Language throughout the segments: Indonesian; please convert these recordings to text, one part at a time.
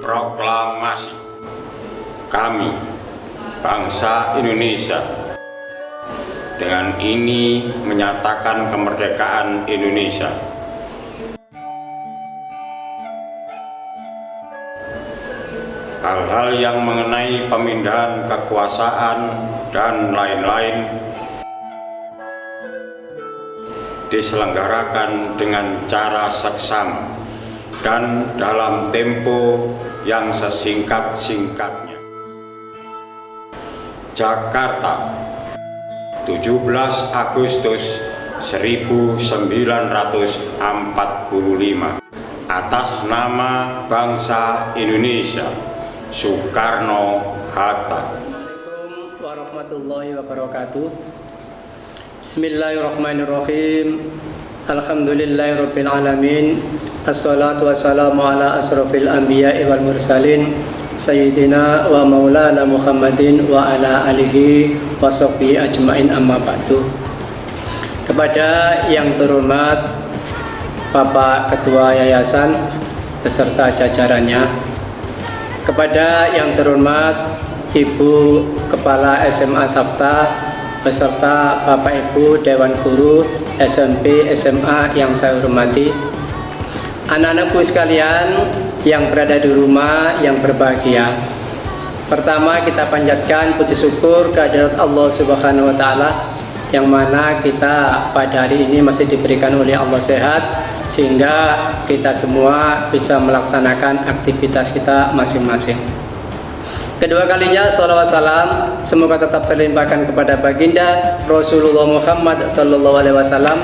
Proklamasi. Kami, bangsa Indonesia, dengan ini menyatakan kemerdekaan Indonesia. Hal-hal yang mengenai pemindahan kekuasaan dan lain-lain diselenggarakan dengan cara seksama dan dalam tempo yang sesingkat-singkatnya. Jakarta, 17 Agustus 1945. Atas nama bangsa Indonesia, Soekarno-Hatta. Assalamualaikum warahmatullahi wabarakatuh. Bismillahirrahmanirrahim. Alhamdulillahirabbil alamin. Assalatu wassalamu ala asrofil anbiya'i wal mursalin Sayyidina wa maulana Muhammadin wa ala alihi wa sahbihi ajma'in, amma ba'du. Kepada yang terhormat Bapak Ketua Yayasan beserta jajarannya, kepada yang terhormat Ibu Kepala SMA Sabta beserta Bapak Ibu Dewan Guru SMP SMA yang saya hormati, anak-anakku sekalian yang berada di rumah yang berbahagia. Pertama, kita panjatkan puji syukur kehadirat Allah Subhanahu wa taala yang mana kita pada hari ini masih diberikan oleh Allah sehat sehingga kita semua bisa melaksanakan aktivitas kita masing-masing. Kedua kalinya sholawat salam semoga tetap terlimpahkan kepada baginda Rasulullah Muhammad sallallahu alaihi wasallam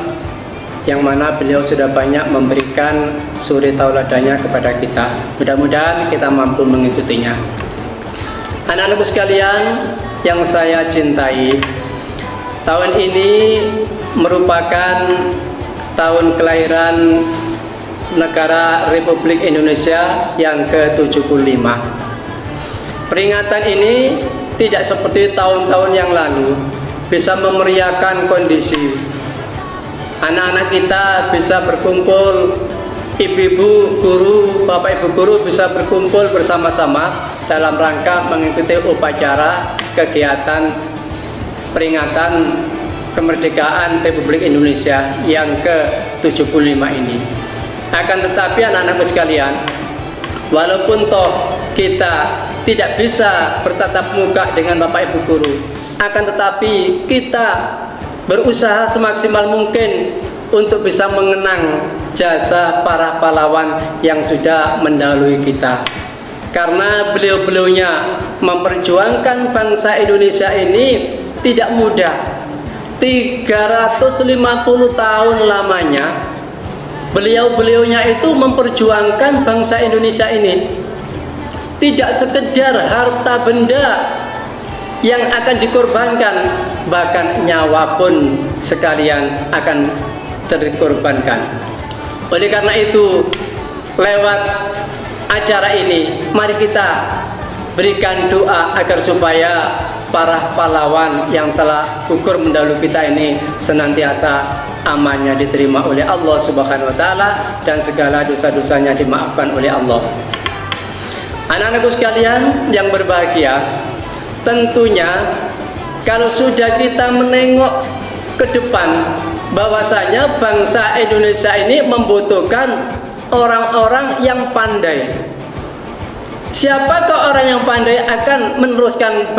yang mana beliau sudah banyak memberikan suri tauladannya kepada kita. Mudah-mudahan kita mampu mengikutinya. Anak-anakku sekalian yang saya cintai, tahun ini merupakan tahun kelahiran negara Republik Indonesia yang ke-75. Peringatan ini tidak seperti tahun-tahun yang lalu bisa memeriahkan kondisi. Anak-anak kita bisa berkumpul, ibu-ibu guru, bapak ibu guru bisa berkumpul bersama-sama dalam rangka mengikuti upacara kegiatan peringatan kemerdekaan Republik Indonesia yang ke-75 ini. Akan tetapi anak-anakku sekalian, walaupun toh kita tidak bisa bertatap muka dengan bapak ibu guru, akan tetapi kita berusaha semaksimal mungkin untuk bisa mengenang jasa para pahlawan yang sudah mendahului kita. Karena beliau-beliaunya memperjuangkan bangsa Indonesia ini tidak mudah. 350 tahun lamanya beliau-beliaunya itu memperjuangkan bangsa Indonesia ini. Tidak sekedar harta benda yang akan dikorbankan, bahkan nyawa pun sekalian akan dikorbankan. Oleh karena itu, lewat acara ini mari kita berikan doa agar supaya para pahlawan yang telah gugur mendahului kita ini senantiasa amannya diterima oleh Allah Subhanahu wa taala dan segala dosa-dosanya dimaafkan oleh Allah. Anak-anakku sekalian yang berbahagia, tentunya kalau sudah kita menengok ke depan bahwasanya bangsa Indonesia ini membutuhkan orang-orang yang pandai. Siapakah orang yang pandai akan meneruskan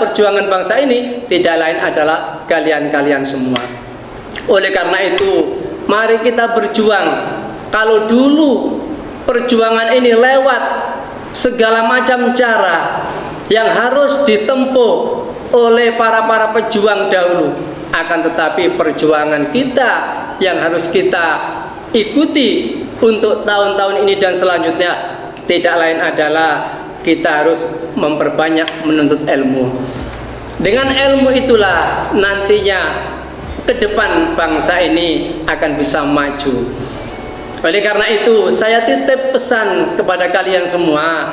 perjuangan bangsa ini? Tidak lain adalah kalian-kalian semua. Oleh karena itu, mari kita berjuang. Kalau dulu perjuangan ini lewat segala macam cara yang harus ditempuh oleh para pejuang dahulu, akan tetapi perjuangan kita yang harus kita ikuti untuk tahun-tahun ini dan selanjutnya tidak lain adalah kita harus memperbanyak menuntut ilmu. Dengan ilmu itulah nantinya ke depan bangsa ini akan bisa maju. Oleh karena itu, saya titip pesan kepada kalian semua,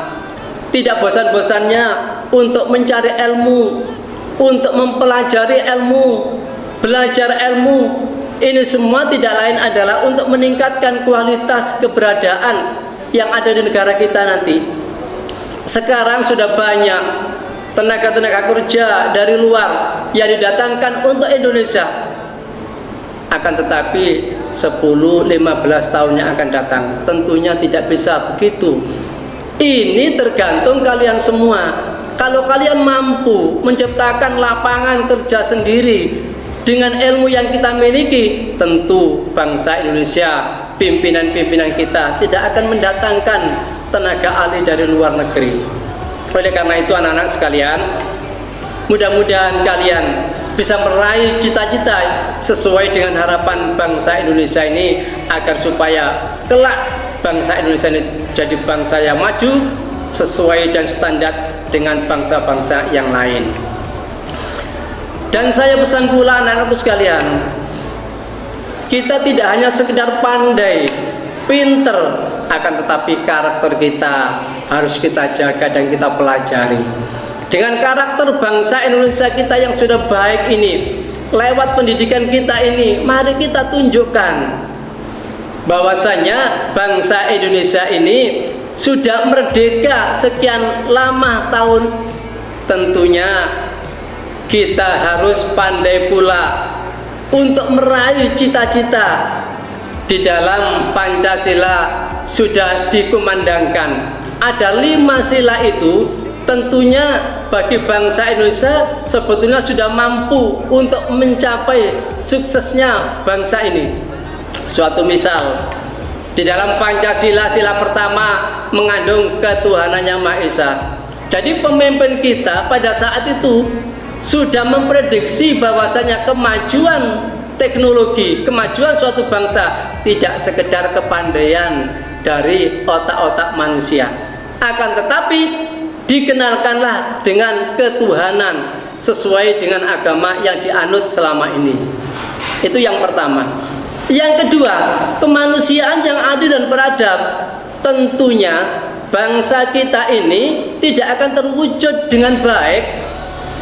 tidak bosan-bosannya untuk mencari ilmu, untuk mempelajari ilmu, belajar ilmu. Ini semua tidak lain adalah untuk meningkatkan kualitas keberadaan yang ada di negara kita nanti. sekarang sudah banyak tenaga-tenaga kerja dari luar yang didatangkan untuk Indonesia. Akan tetapi 10-15 tahun yang akan datang tentunya tidak bisa begitu. Ini tergantung kalian semua. Kalau kalian mampu menciptakan lapangan kerja sendiri dengan ilmu yang kita miliki, tentu bangsa Indonesia, pimpinan-pimpinan kita tidak akan mendatangkan tenaga ahli dari luar negeri. Oleh karena itu anak-anak sekalian, mudah-mudahan kalian bisa meraih cita-cita sesuai dengan harapan bangsa Indonesia ini, agar supaya kelak bangsa Indonesia ini jadi bangsa yang maju sesuai dan standar dengan bangsa-bangsa yang lain. Dan saya pesan pula anak-anakku sekalian, kita tidak hanya sekedar pandai, pinter, akan tetapi karakter kita harus kita jaga dan kita pelajari. Dengan karakter bangsa Indonesia kita yang sudah baik ini, lewat pendidikan kita ini, mari kita tunjukkan bahwasanya bangsa Indonesia ini sudah merdeka sekian lama tahun. Tentunya kita harus pandai pula untuk meraih cita-cita. Di dalam Pancasila sudah dikumandangkan ada 5 sila itu, tentunya bagi bangsa Indonesia sebetulnya sudah mampu untuk mencapai suksesnya bangsa ini. Suatu misal, di dalam Pancasila sila pertama mengandung ketuhanan Yang Maha Esa. Jadi pemimpin kita pada saat itu sudah memprediksi bahwasanya kemajuan teknologi, kemajuan suatu bangsa tidak sekedar kepandaian dari otak-otak manusia, akan tetapi dikenalkanlah dengan ketuhanan sesuai dengan agama yang dianut selama ini. Itu yang pertama. Yang kedua, kemanusiaan yang adil dan beradab. Tentunya bangsa kita ini tidak akan terwujud dengan baik,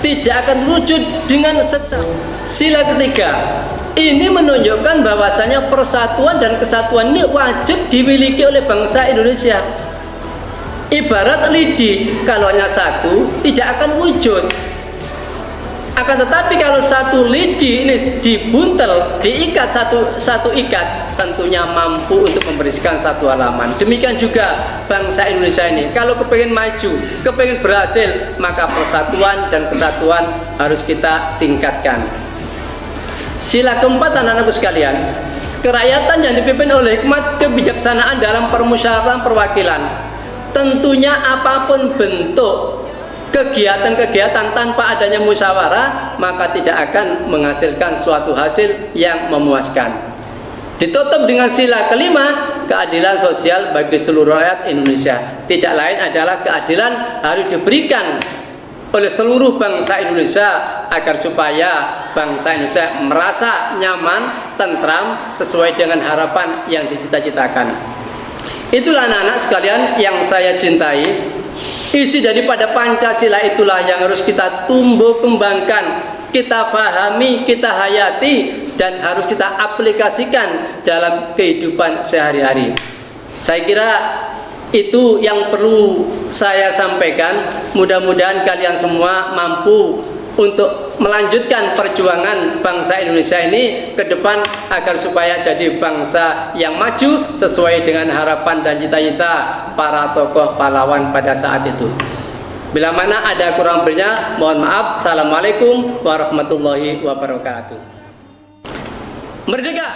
tidak akan terwujud dengan seksama. Sila ketiga ini menunjukkan bahwasanya persatuan dan kesatuan ini wajib dimiliki oleh bangsa Indonesia. Ibarat lidi, kalau hanya satu tidak akan wujud. Akan tetapi kalau satu lidi ini dibuntel, diikat satu ikat, tentunya mampu untuk membersihkan satu halaman. Demikian juga bangsa Indonesia ini, kalau kepingin maju, kepingin berhasil, maka persatuan dan kesatuan harus kita tingkatkan. Sila keempat anak-anakku sekalian, kerakyatan yang dipimpin oleh hikmat kebijaksanaan dalam permusyawaratan perwakilan. Tentunya apapun bentuk kegiatan-kegiatan tanpa adanya musyawarah, maka tidak akan menghasilkan suatu hasil yang memuaskan. Ditutup dengan sila kelima, keadilan sosial bagi seluruh rakyat Indonesia. Tidak lain adalah keadilan harus diberikan oleh seluruh bangsa Indonesia agar supaya bangsa Indonesia merasa nyaman, tentram, sesuai dengan harapan yang dicita-citakan. Itulah anak-anak sekalian yang saya cintai. Isi daripada Pancasila itulah yang harus kita tumbuh kembangkan, kita pahami, kita hayati, dan harus kita aplikasikan dalam kehidupan sehari-hari. Saya kira itu yang perlu saya sampaikan. Mudah-mudahan kalian semua mampu untuk melanjutkan perjuangan bangsa Indonesia ini ke depan agar supaya jadi bangsa yang maju sesuai dengan harapan dan cita-cita para tokoh pahlawan pada saat itu. Bila mana ada kurang lebihnya, mohon maaf. Assalamualaikum warahmatullahi wabarakatuh. Merdeka!